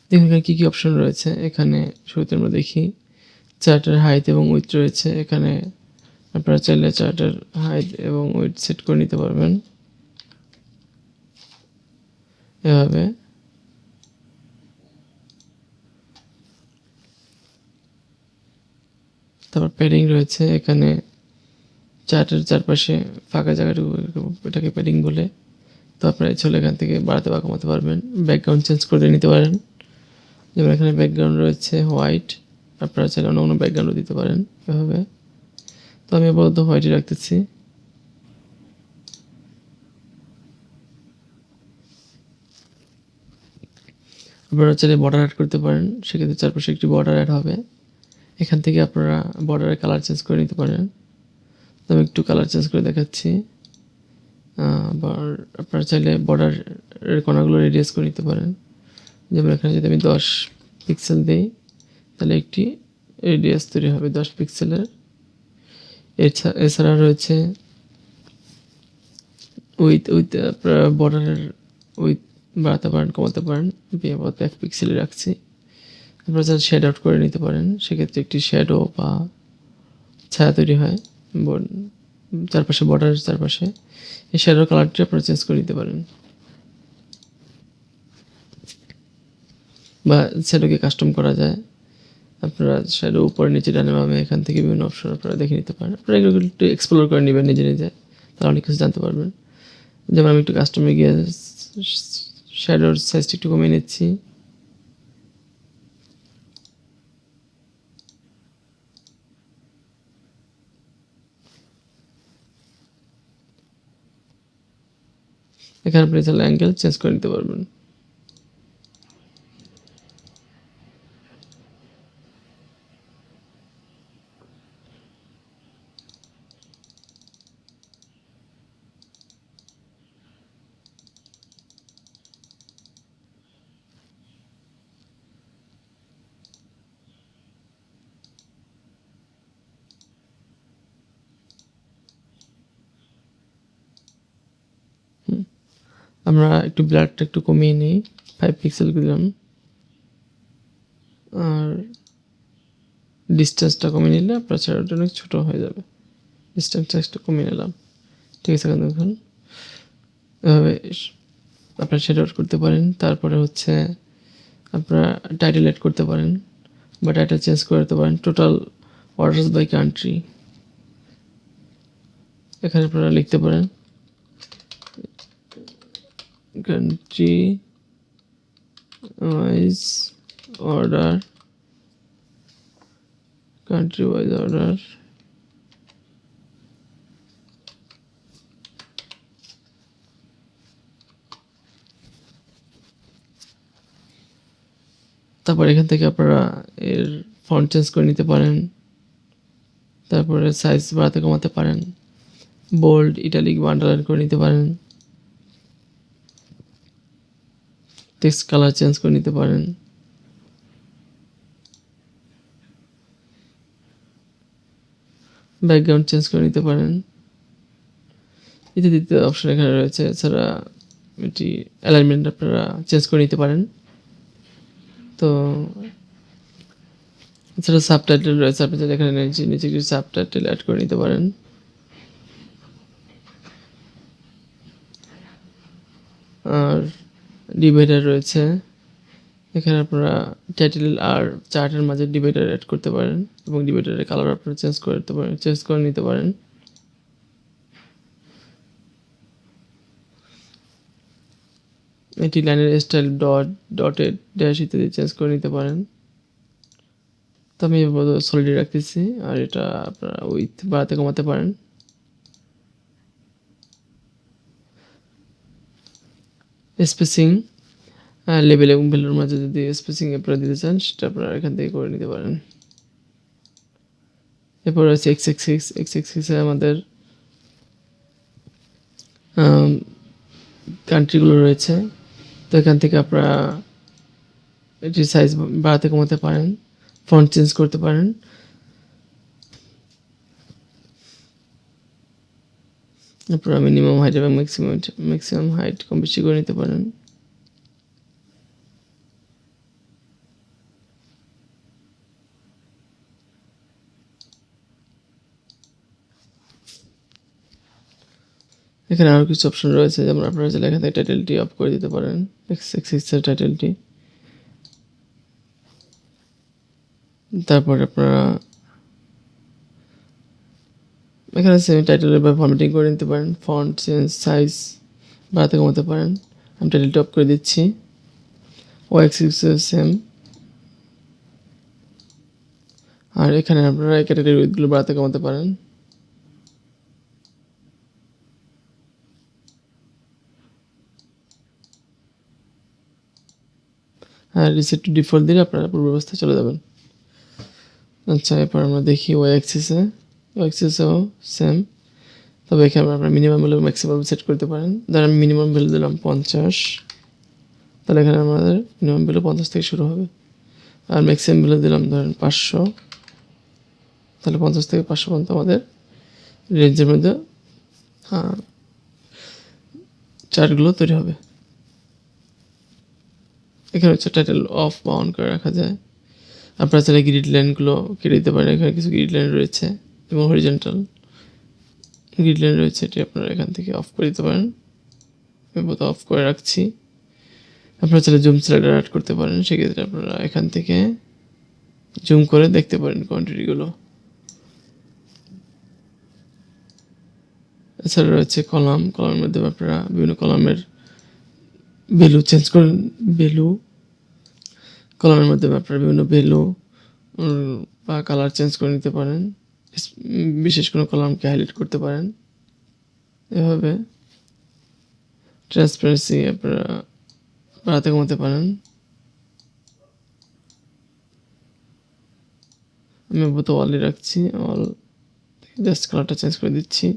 দেখুন এখানে কী কী অপশন রয়েছে। এখানে শুরুতে আমরা দেখি চার্টের হাইট এবং উইথ রয়েছে। এখানে আপনারা চাইলে চার্টের হাইট এবং উইথ সেট করে নিতে পারবেন এভাবে। তারপর প্যাডিং রয়েছে, এখানে চার্টের চারপাশে ফাঁকা জায়গাটুকু এটাকে প্যাডিং বলে। তো আপনারা ইচ্ছে হলে এখান থেকে বাড়াতে বা কমাতে পারবেন। ব্যাকগ্রাউন্ড চেঞ্জ করে নিতে পারেন, যেমন এখানে ব্যাকগ্রাউন্ড রয়েছে হোয়াইট, আপনারা চাইলে অন্য কোনো ব্যাকগ্রাউন্ডও দিতে পারেন এভাবে। তো আমি আপাতত হোয়াইটই রাখতেছি। আপনারা চাইলে বর্ডার অ্যাড করতে পারেন, সেক্ষেত্রে চারপাশে একটি বর্ডার অ্যাড হবে। এখান থেকে আপনারা বর্ডারের কালার চেঞ্জ করে নিতে পারেন। তো আমি একটু কালার চেঞ্জ করে দেখাচ্ছি। আবার আপনারা চাইলে বর্ডারের কোণাগুলো রেডিয়াস করে নিতে পারেন। যেমন এখানে যদি আমি 10 পিক্সেল দিই, তাহলে একটি রেডিয়াস তৈরি হবে 10 পিক্সেলের। এছাড়া রয়েছে উইথ আপনারা বর্ডারের উইথ বাড়াতে পারেন, কমাতে পারেন। আমি আপাতত 1 পিক্সেলে রাখছি। আপনারা চাইলে শেড আউট করে নিতে পারেন, সেক্ষেত্রে একটি শ্যাডো বা ছায়া তৈরি হয় চারপাশে, বর্ডারের চারপাশে। এই শ্যাডোর কালারটি আপনারা চেঞ্জ করে নিতে পারেন, বা শ্যাডোকে কাস্টম করা যায়। আপনারা শ্যাডো উপরে নিচে ডানে বামে এখান থেকে বিভিন্ন অপশন আপনারা দেখে নিতে পারেন। আপনারা এগুলো একটু এক্সপ্লোর করে নেবেন নিজে নিজে, তাহলে অনেক কিছু জানতে পারবেন। যেমন আমি একটু কাস্টমে গিয়ে শ্যাডোর সাইজটি একটু কমিয়ে নিচ্ছি। এখানে আপনি তাহলে অ্যাঙ্গেল চেঞ্জ করে নিতে পারবেন। আমরা একটু ব্লারটা একটু কমিয়ে নিই, 5 পিক্সেল দিলাম। আর ডিস্টেন্সটা কমিয়ে নিলে আপনার শ্যাডোটা অনেক ছোটো হয়ে যাবে। ডিস্টেন্সটা একটু কমিয়ে নিলাম, ঠিক আছে। দেখুন এভাবে আপনার শ্যাডো আউট করতে পারেন। তারপরে হচ্ছে আপনারা টাইটেল এড করতে পারেন, বা টাইটেল চেঞ্জ করে দিতে পারেন। টোটাল অর্ডার্স বাই কান্ট্রি এখানে আপনারা লিখতে পারেন, country wise order, country wise order. তারপর এখান থেকে আপনারা এর ফন্ট চেঞ্জ করে নিতে পারেন। তারপরে সাইজ বাড়াতে কমাতে পারেন, বোল্ড, ইটালিক বা আন্ডারলাইন করে নিতে পারেন। টেক্সট কালার চেঞ্জ করে নিতে পারেন। ব্যাকগ্রাউন্ড চেঞ্জ করে নিতে পারেন। ইত্যাদি অপশন এখানে রয়েছে। এছাড়া এটি অ্যালাইনমেন্ট আপনারা চেঞ্জ করে নিতে পারেন। তো এছাড়া সাবটাইটেল রয়েছে, আপনি যদি এখানে নিচে কিছু সাবটাইটেল অ্যাড করে নিতে পারেন। আর ডিভাইডার রয়েছে, এখানে আপনারা টাইটেল আর চার্টের মাঝে ডিভাইডার অ্যাড করতে পারেন, এবং ডিভাইডারের কালার আপনারা চেঞ্জ করে নিতে পারেন। এটি লাইনের স্টাইল ডটেড ড্যাশ ইত্যাদি চেঞ্জ করে নিতে পারেন। তো আমি সলিড রাখতেছি, আর এটা আপনারা উইথ বাড়াতে কমাতে পারেন। স্পেসিং লেভেল এবং ভ্যালুর মাঝে যদি স্পেসিং আপনারা দিতে চান, সেটা আপনারা এখান থেকে করে নিতে পারেন। এরপর আছে x আমাদের কান্ট্রিগুলো রয়েছে। তো এখান থেকে আপনারা এটির সাইজ বাড়াতে কমাতে পারেন, ফন্ট চেঞ্জ করতে পারেন। আপনারা মিনিমাম হাইট এবং ম্যাক্সিমাম হাইট কম বেশি করে নিতে পারেন। এখানে আরও কিছু অপশন রয়েছে, যেমন আপনারা চাইলে এখান থেকে টাইটেলটি অফ করে দিতে পারেন, এর টাইটেলটি। তারপর আপনারা এখানে সেম টাইটেলের বা ফরম্যাটিং করে নিতে পারেন, ফন্ট চেঞ্জ, সাইজ বাড়াতে কমাতে পারেন। আমি টাইটেলটা অফ করে দিচ্ছি। ও অ্যাক্সিস সেম। আর এখানে আপনারা এই ক্যাটাগরি উইথগুলো বাড়াতে কমাতে পারেন। আর রিসেট টু ডিফল্ট দিলে আপনারা পূর্ব অবস্থায় চলে যাবেন। আচ্ছা, এরপর আমরা দেখি ওয়াই অ্যাক্সিসেও সেম, তবে এখানে আপনারা মিনিমাম ভ্যালু ম্যাক্সিমাম সেট করতে পারেন। ধরেন আমি মিনিমাম ভ্যালু দিলাম 50, তাহলে এখানে আমাদের মিনিমাম ভ্যালু 50 থেকে শুরু হবে। আর ম্যাক্সিমাম ভ্যালু দিলাম ধরেন 500, তাহলে 50 থেকে 500 পর্যন্ত আমাদের রেঞ্জের মধ্যে চার্টগুলো তৈরি হবে। এখানে হচ্ছে টাইটেল অফ বা অন করে রাখা যায়। আপনারা চাইলে গ্রিড লাইনগুলো কেটে দিতে পারেন। এখানে কিছু গ্রিড লাইন রয়েছে এবং হরিজন্টাল গ্রিড লাইন রয়েছে, এটি আপনারা এখান থেকে অফ করে দিতে পারেন। আমি বোধ অফ করে রাখছি। আপনারা চাইলে জুম স্লাইডার অ্যাড করতে পারেন, সেক্ষেত্রে আপনারা এখান থেকে জুম করে দেখতে পারেন কোয়ান্টিটিগুলো। এছাড়া রয়েছে কলামের মধ্যে আপনারা বিভিন্ন কলামের ভ্যালু চেঞ্জ করেন। কলামের মধ্যে আপনারা বিভিন্ন ভ্যালু বা কালার চেঞ্জ করে নিতে পারেন। বিশেষ কোনো কলামকে হাইলাইট করতে পারেন। এভাবে ট্রান্সপারেন্সি আপনারা বাড়াতে কমাতে পারেন। আমি আপাতত অলই রাখছি, অল জাস্ট কালারটা চেঞ্জ করে দিচ্ছি।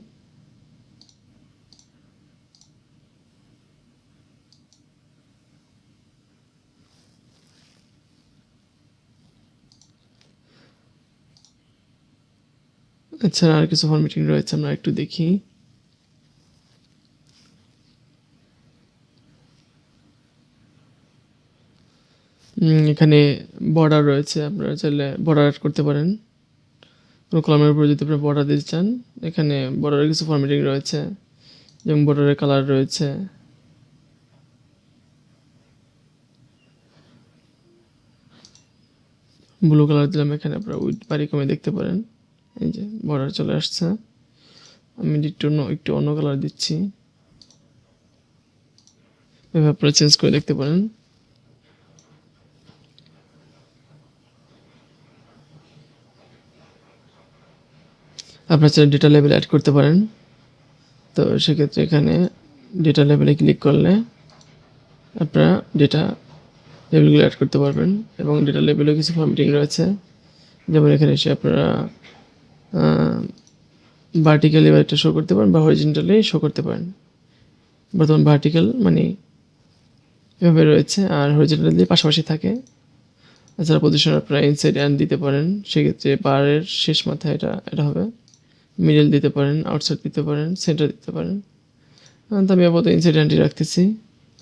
এছাড়া আর কিছু ফরম্যাটিং রয়েছে, আমরা একটু দেখি। এখানে বর্ডার রয়েছে, আপনারা চাইলে বর্ডার অ্যাড করতে পারেন। কোনো কলামের উপর যদি আপনারা বর্ডার দিতে চান, এখানে বর্ডারের কিছু ফরম্যাটিং রয়েছে, যেমন বর্ডারের কালার রয়েছে। ব্লু কালার দিলাম, এখানে আপনারা উইথ বাড়ি কমে দেখতে পারেন। এই যে বর্ডার চলে আসছে। আমি একটু অন্য কালার দিচ্ছি, এভাবে আপনারা চেঞ্জ করে দেখতে পারেন। আপনারা চাইলে ডেটা লেভেল অ্যাড করতে পারেন। তো সেক্ষেত্রে এখানে ডেটা লেভেলে ক্লিক করলে আপনারা ডেটা লেভেলগুলো অ্যাড করতে পারবেন এবং ডেটা লেভেলেও কিছু ফরম্যাটিং রয়েছে, যেমন এখানে এসে আপনারা ভার্টিক্যালি এটা শো করতে পারেন বা হরিজন্টালি শো করতে পারেন। বর্তমান ভার্টিক্যাল মানে এভাবে রয়েছে, আর হরিজন্টালি পাশাপাশি থাকে। এছাড়া পজিশন আপনারা ইনসাইড অ্যান্ড দিতে পারেন, সেক্ষেত্রে বারের শেষ মাথায় এটা হবে। মিডল দিতে পারেন, আউটসাইড দিতে পারেন, সেন্টার দিতে পারেন। তো আমি আপাতত ইনসাইড অ্যান্ডই রাখতেছি,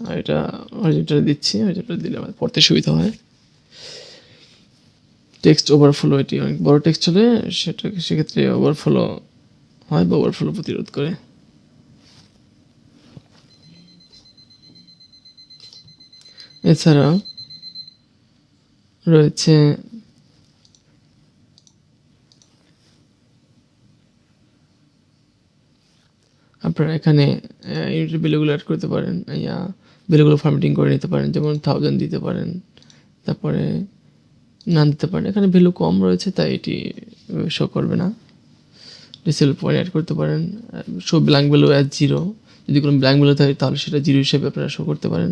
আর এটা হরিজন্টালি দিচ্ছি। হরিজন্টালি দিলে আমাদের পড়তে সুবিধা হয়। টেক্সট ওভারফ্লো, এটি অনেক বড় টেক্সট হলে সেক্ষেত্রে ওভারফ্লো হয় বা ওভারফ্লো প্রতিরোধ করে। এছাড়া রয়েছে আপনারা এখানে ইউনিটের ভ্যালুগুলো অ্যাড করতে পারেন, ভ্যালুগুলো ফরম্যাটিং করে নিতে পারেন, যেমন 1000 দিতে পারেন, তারপরে নাম দিতে পারেন। এখানে ভ্যালু কম রয়েছে তাই এটি শো করবে না। ডিসেল পয়েন্ট অ্যাড করতে পারেন, শো ব্ল্যাঙ্ক ভ্যালু অ্যাজ 0, যদি কোনো ব্ল্যাঙ্ক ভ্যালু থাকে তাহলে সেটা 0 হিসেবে আপনারা শো করতে পারেন।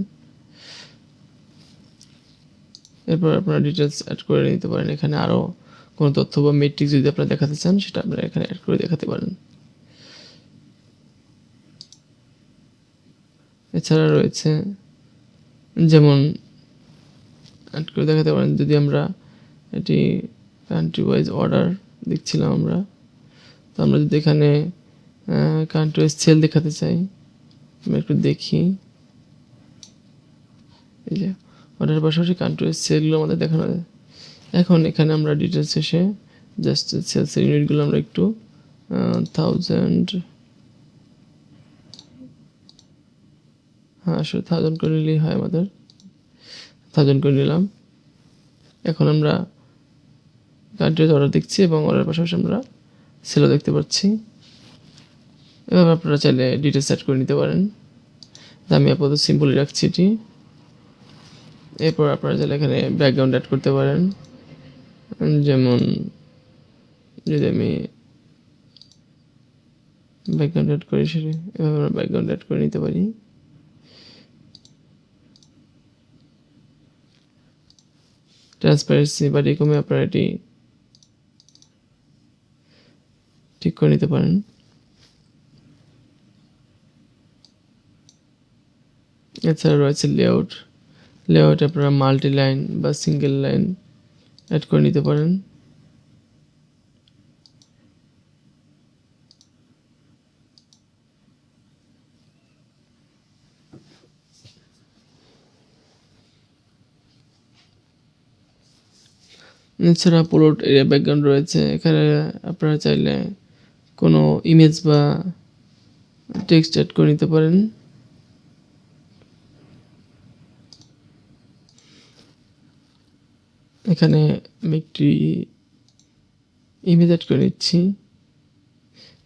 এরপর আপনারা ডিটেলস অ্যাড করে নিতে পারেন। এখানে আরও কোনো তথ্য বা মেট্রিক্স যদি আপনারা দেখাতে চান, সেটা আপনারা এখানে অ্যাড করে দেখাতে পারেন। এছাড়া রয়েছে যেমন অ্যাড করে দেখাতে পারেন, যদি আমরা এটি কান্ট্রি ওয়াইজ অর্ডার দেখছিলাম আমরা, তো আমরা যদি এখানে কান্ট্রি ওয়াইজ সেল দেখাতে চাই, আমরা একটু দেখি। এই যে অর্ডারের পাশাপাশি কান্ট্রি ওয়াইজ সেলগুলো আমাদের দেখানো যায়। এখন এখানে আমরা ডিটেলস এসে জাস্ট সেলসের ইউনিটগুলো আমরা একটু 1000, আসলে 1000 করে নিলেই হয়, আমাদের 1000 করে নিলাম। এখন আমরা কান্ট্রি অর্ডার দেখছি এবং অর্ডার পাশাপাশি আমরা সেলও দেখতে পাচ্ছি। এভাবে আপনারা চাইলে ডিটেলস সেট করে নিতে পারেন। আমি আপাতত সিম্পলি রাখছি এটি। এরপর আপনারা চাইলে এখানে ব্যাকগ্রাউন্ড অ্যাড করতে পারেন। যেমন যদি আমি ব্যাকগ্রাউন্ড অ্যাড করি, সেটা এভাবে আমরা ব্যাকগ্রাউন্ড অ্যাড করে নিতে পারি। ট্রান্সপারেন্সি বা কমে আপনারা এটি ঠিক করে নিতে পারেন। এছাড়া রয়েছে লেআউট। লেআউট আপনারা মাল্টি লাইন বা সিঙ্গেল লাইন অ্যাড করে নিতে পারেন। এছাড়া আপলোড এরিয়া ব্যাকগ্রাউন্ড রয়েছে। এখানে আপনারা চাইলে কোনো ইমেজ বা টেক্সট অ্যাড করে নিতে পারেন। এখানে আমি একটি ইমেজ অ্যাড করে নিচ্ছি।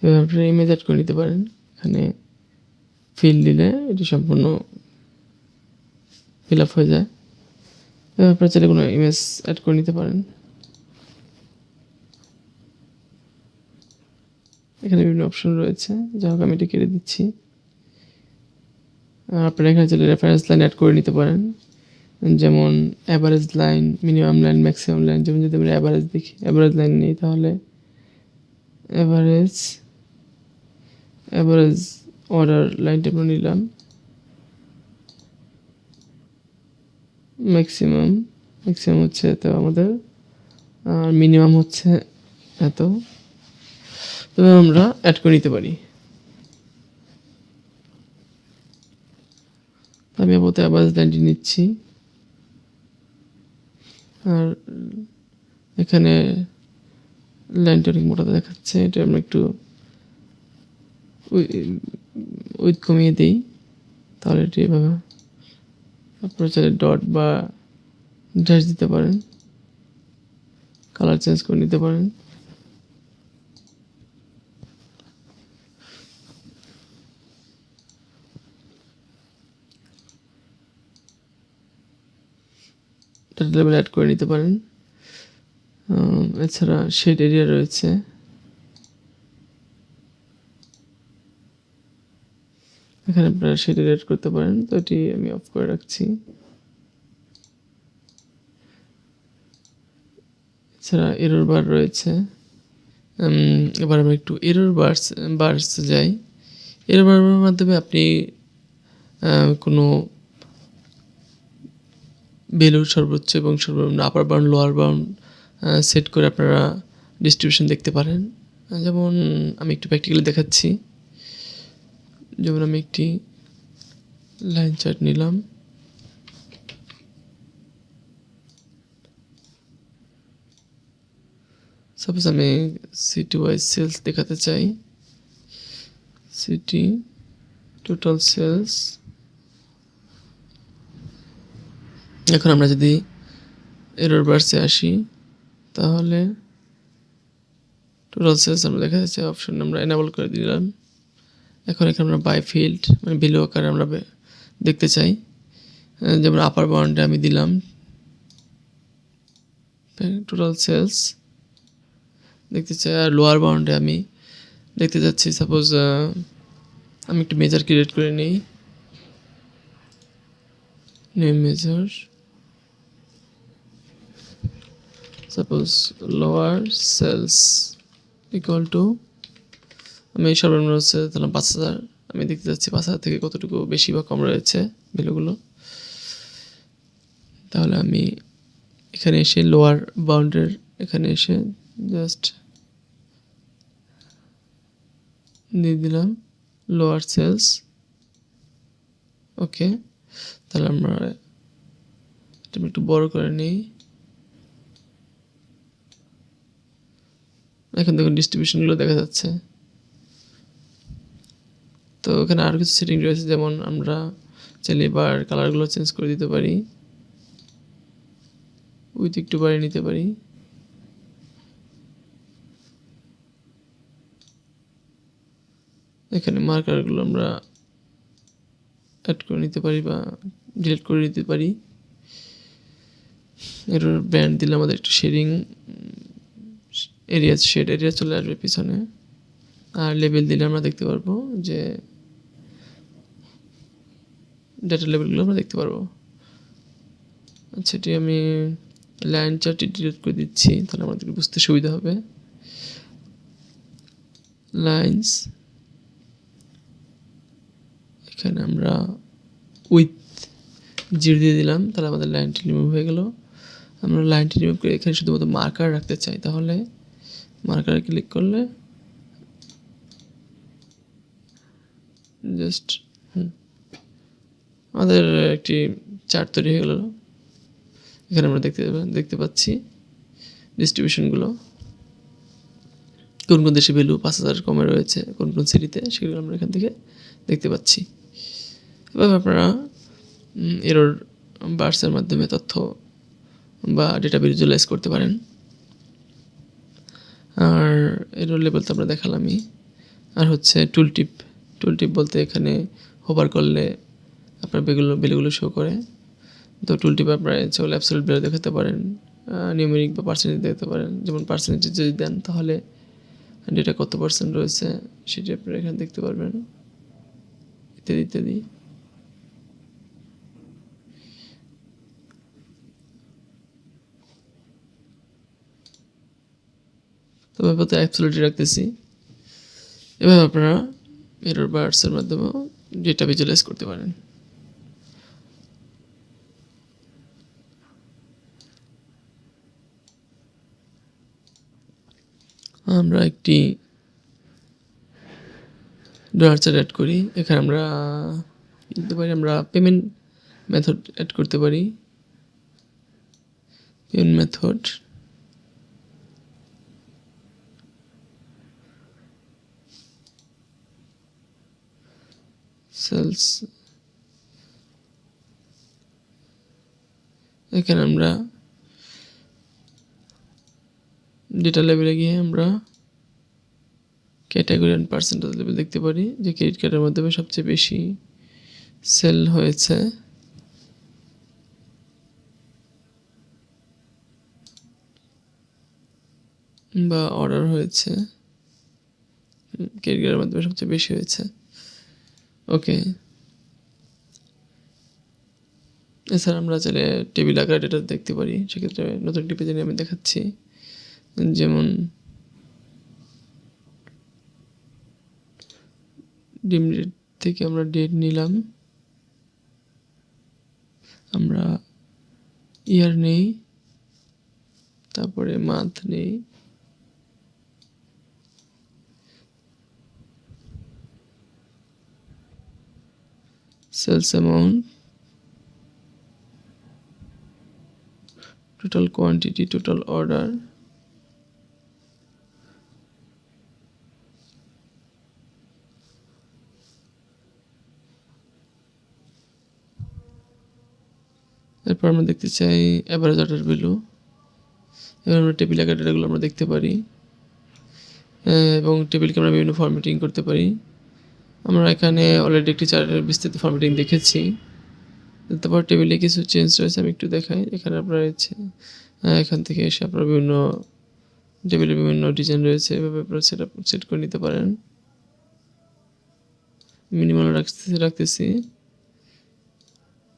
এবার আপনারা ইমেজ অ্যাড করে নিতে পারেন। এখানে ফিল দিলে এটি সম্পূর্ণ ফিল আপ হয়ে যায়। এবার আপনারা চাইলে কোনো ইমেজ অ্যাড করে নিতে পারেন। এখানে বিভিন্ন অপশন রয়েছে, যা হোক আমি এটি কেটে দিচ্ছি। আপনারা এখানে চাইলে রেফারেন্স লাইন অ্যাড করে নিতে পারেন, যেমন average line, minimum line, maximum line. যেমন যদি আমরা অ্যাভারেজ দেখি, অ্যাভারেজ লাইন নিই, তাহলে অ্যাভারেজ অর্ডার লাইনটা আমরা নিলাম। ম্যাক্সিমাম হচ্ছে এত আমাদের, আর মিনিমাম হচ্ছে এত। তবে আমরা অ্যাড করে নিতে পারি। আমি আপাতত অ্যাভারেজ লাইনটি নিচ্ছি। আর এখানে লাইনটা অনেক মোটা দেখাচ্ছে, এটা আমরা একটু উইথ কমিয়ে দিই, তাহলে এটি এভাবে। আপনারা চাইলে ডট বা ড্যাশ দিতে পারেন, কালার চেঞ্জ করে নিতে পারেন। ডাটা লেভেল অ্যাড করে নিতে পারেন। এছাড়া শেড এরিয়া রয়েছে। এখানে আপনারা শেড এরিয়া অ্যাড করতে পারেন, তো এটি আমি অফ করে রাখছি। এছাড়া এরর বার রয়েছে। এবার আমরা একটু এরর বার্স যাই। এরর বারের মাধ্যমে আপনি কোনো ভ্যালুর সর্বোচ্চ এবং সর্বনিম্ন আপার বাউন্ড, লোয়ার বাউন্ড সেট করে আপনারা ডিস্ট্রিবিউশন দেখতে পারেন। যেমন আমি একটু প্র্যাকটিক্যালি দেখাচ্ছি। যেমন আমি একটি লাইন চার্ট নিলাম। সাপোজ আমি সিটি ওয়াইজ সেলস দেখাতে চাই। City total sales. এখন আমরা যদি এরর বার্সে আসি, তাহলে টোটাল সেলস আমরা দেখা যাচ্ছে অপশন আমরা এনেবল করে দিলাম। এখন এখানে আমরা বাই ফিল্ড মানে ভ্যালু আকারে আমরা দেখতে চাই। যেমন আপার বাউন্ডে আমি দিলাম টোটাল সেলস দেখতে চাই, আর লোয়ার বাউন্ডে আমি দেখতে যাচ্ছি সাপোজ আমি একটু মেজার ক্রিয়েট করে নিই। New measure, suppose lower sales equal to, আমি সর্বনিম্ন হচ্ছে তাহলে 5000। আমি দেখতে যাচ্ছি 5000 থেকে কতটুকু বেশি বা কম রয়েছে ভ্যালুগুলো। তাহলে আমি এখানে এসে লোয়ার বাউন্ডের এখানে এসে জাস্ট দিয়ে দিলাম লোয়ার সেলস। ওকে, তাহলে আমরা এটা একটু বড় করে নিই। এখন দেখুন ডিস্ট্রিবিউশনগুলো দেখা যাচ্ছে। তো এখানে আরও কিছু সেটিং রয়েছে, যেমন আমরা চাইলে এবার কালারগুলো চেঞ্জ করে দিতে পারি, উইথ একটু বাড়িয়ে নিতে পারি। এখানে মার্কারগুলো আমরা অ্যাড করে নিতে পারি বা ডিলিট করে নিতে পারি। এটার ব্যান্ড দিলে আমাদের একটু শেডিং এরিয়া, শেড এরিয়া চলে আসবে পিছনে। আর লেবেল দিলে আমরা দেখতে পারবো যে ডেটা লেবেলগুলো আমরা দেখতে পারবো। আচ্ছা, এটি আমি লাইন চার্টটি ডিলিট করে দিচ্ছি, তাহলে আমাদের বুঝতে সুবিধা হবে। লাইন্স, এখানে আমরা উইথ 0 দিয়ে দিলাম, তাহলে আমাদের লাইনটি রিমুভ হয়ে গেল। আমরা লাইনটি রিমুভ করে এখানে শুধুমাত্র মার্কার রাখতে চাই, তাহলে মার্কারে ক্লিক করলে জাস্ট আমাদের একটি চার্ট তৈরি হয়ে গেল। এখানে আমরা দেখতে পাচ্ছি ডিস্ট্রিবিউশনগুলো, কোন কোন দেশে ভ্যালু 5,000 কমে রয়েছে, কোন কোন সিটিতে, সেগুলো আমরা এখান থেকে দেখতে পাচ্ছি। এভাবে আপনারা এরর বার্সের মাধ্যমে তথ্য বা ডেটা ভিজুয়ালাইজ করতে পারেন। আর এরর লেভেল তো আমরা দেখালামই। আর হচ্ছে টুলটিপ বলতে এখানে হোভার করলে আপনার ভ্যালুগুলো শো করে। তো টুলটিপ আপনারা ইচ্ছা হলে অ্যাবসলিউট ভ্যালু দেখাতে পারেন, নিউমেরিক বা পার্সেন্টেজ দেখতে পারেন। যেমন পার্সেন্টেজ যদি দেন তাহলে ডেটা কত পার্সেন্ট রয়েছে সেটি আপনারা এখানে দেখতে পারবেন, ইত্যাদি ইত্যাদি। তো ব্যাপারটা অ্যাবসলিউটলি রাখতেছি। এভাবে আপনারা এরর বার্সের মাধ্যমেও ডেটা ভিজুয়ালাইজ করতে পারেন। আমরা একটি ডলার চার্ট অ্যাড করি। এখানে আমরা দিতে পারি, আমরা পেমেন্ট মেথড অ্যাড করতে পারি। পেমেন্ট মেথড সেলস, এখানে আমরা ডেটা লেভেলে গিয়ে আমরা ক্যাটাগরি অ্যান্ড পার্সেন্টেজ লেভেল দেখতে পারি যে ক্রেডিট কার্ডের মাধ্যমে সবচেয়ে বেশি সেল হয়েছে। বা অর্ডার হয়েছে ক্রেডিট কার্ডের মাধ্যমে সবচেয়ে বেশি হয়েছে। ওকে, এছাড়া আমরা চাইলে টেবিল আকারে ডেটা দেখতে পারি। সেক্ষেত্রে নতুন একটি পেজে আমি দেখাচ্ছি। যেমন ডিম ডেট থেকে আমরা ডেট নিলাম, আমরা ইয়ার নেই, তারপরে মান্থ নেই, sales amount, total quantity, total order, এরপর আমরা দেখতে চাই অ্যাভারেজ অর্ডার ভ্যালু। এবার আমরা টেবিল আকার ডেটাগুলো আমরা দেখতে পারি এবং টেবিলকে আমরা বিভিন্ন ফরম্যাটিং করতে পারি। আমরা এখানে অলরেডি একটি চার্টের বিস্তৃত ফরম্যাটিং দেখেছি। তারপর টেবিলে কিছু চেঞ্জ রয়েছে, আমি একটু দেখাই। এখানে আপনারা এখান থেকে এসে আপনারা বিভিন্ন টেবিলে বিভিন্ন ডিজাইন রয়েছে, এভাবে আপনারা সেট করে নিতে পারেন। মিনিমাল রাখতেছি।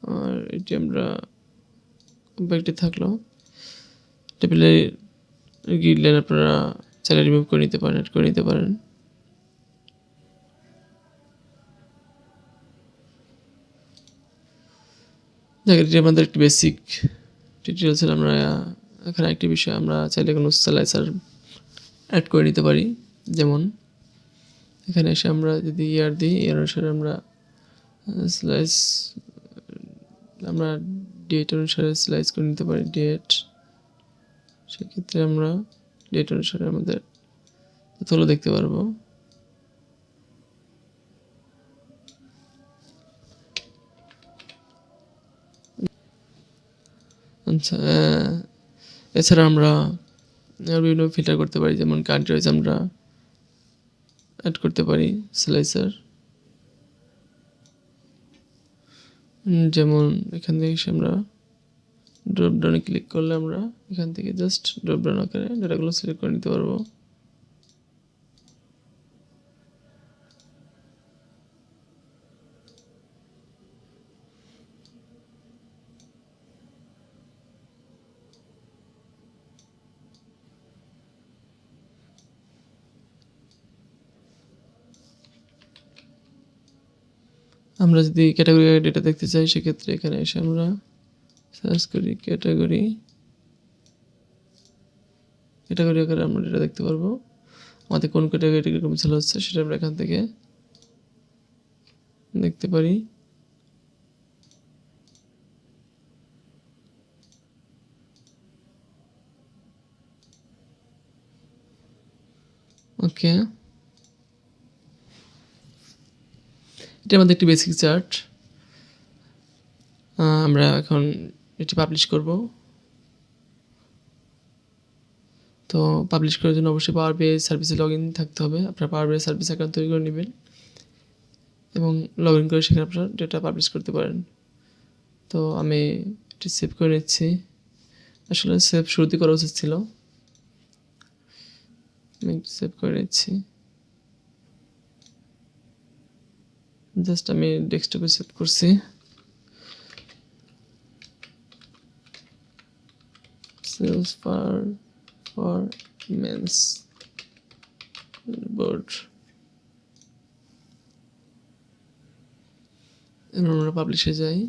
আর এটি আমরা কম্প্যাক্টে থাকলো। টেবিলের গ্রিড লাইন আপনারা চাইলে রিমুভ করে নিতে পারেন, অ্যাড করে নিতে পারেন। এটি আমাদের একটি বেসিক টিউটোরিয়াল ছিল। আমরা এখানে একটি বিষয়, আমরা চাইলে কোনো স্লাইসার অ্যাড করে নিতে পারি। যেমন এখানে এসে আমরা যদি ইয়ার দিই, ইয়ার অনুসারে আমরা স্লাইস, আমরা ডেট অনুসারে স্লাইস করে নিতে পারি ডেট। সেক্ষেত্রে আমরা ডেট অনুসারে আমাদের তথ্যগুলো দেখতে পারবো। আচ্ছা, এছাড়া আমরা বিভিন্ন ফিল্টার করতে পারি। যেমন কান্ট্রি ওয়াইজ আমরা অ্যাড করতে পারি স্লাইসার। যেমন এখান থেকে এসে আমরা ড্রপ ডাউনে ক্লিক করলে আমরা এখান থেকে জাস্ট ড্রপ ডাউন আকারে ডেটাগুলো সিলেক্ট করে নিতে পারবো। আমরা যদি ক্যাটাগরি ডেটা দেখতে চাই সেক্ষেত্রে এখানে এসে আমরা সার্চ করি ক্যাটাগরি আকারে আমরা ডেটা দেখতে পারবো। আমাদের কোন ক্যাটাগরি কীরকম সেল হচ্ছে সেটা আমরা এখান থেকে দেখতে পারি। ওকে, এটা আমাদের একটি বেসিক চার্ট। আমরা এখন এটি পাবলিশ করব। তো পাবলিশ করার জন্য অবশ্যই পাওয়ার বিআই সার্ভিসে লগ ইন থাকতে হবে। আপনার পাওয়ার বিআই সার্ভিস অ্যাকাউন্ট তৈরি করে নেবেন এবং লগ ইন করে সেখানে আপনার ডেটা পাবলিশ করতে পারেন। তো আমি এটি সেভ করে নিচ্ছি। আসলে সেভ শুরুতে করা উচিত ছিল। আমি সেভ করে নিচ্ছি। জাস্ট আমি ডেস্কটপে সেভ করছি। Sales performance board. এবার আমরা পাবলিশে যাই।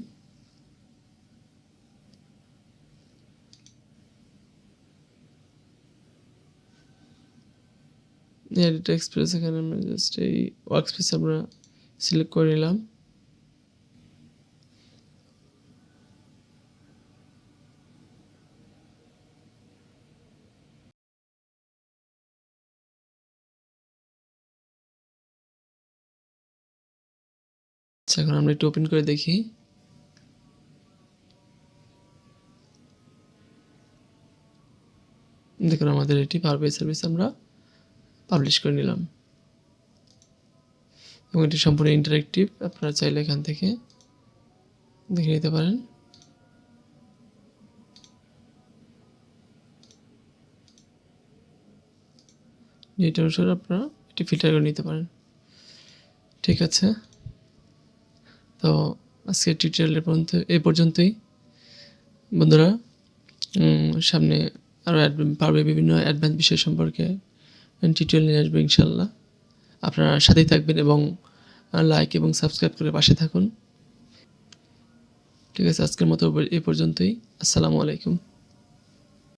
এডিট এক্সপ্রেস, এখানে আমরা জাস্ট এই ওয়ার্ক স্পেস আমরা সিলেক্ট করে নিলাম। আচ্ছা, এখন আমরা একটু ওপেন করে দেখি। দেখুন আমাদের এটি পাওয়ার বিআই সার্ভিস আমরা পাবলিশ করে নিলাম এবং এটি সম্পূর্ণ ইন্টারেক্টিভ। আপনারা চাইলে এখান থেকে দেখে নিতে পারেন। যেটা অনুসারে আপনারা এটি ফিল্টার করে নিতে পারেন। ঠিক আছে, তো আজকের টিউটোরিয়ালের এ পর্যন্তই বন্ধুরা। সামনে আরও পারবে বিভিন্ন অ্যাডভান্স বিষয় সম্পর্কে টিউটোরিয়াল নিয়ে আসবে ইনশাল্লাহ। আপনারা সাথেই থাকবেন এবং লাইক এবং সাবস্ক্রাইব করে পাশে থাকুন। ঠিক আছে, আজকের মতো এ পর্যন্তই। আসসালামু আলাইকুম।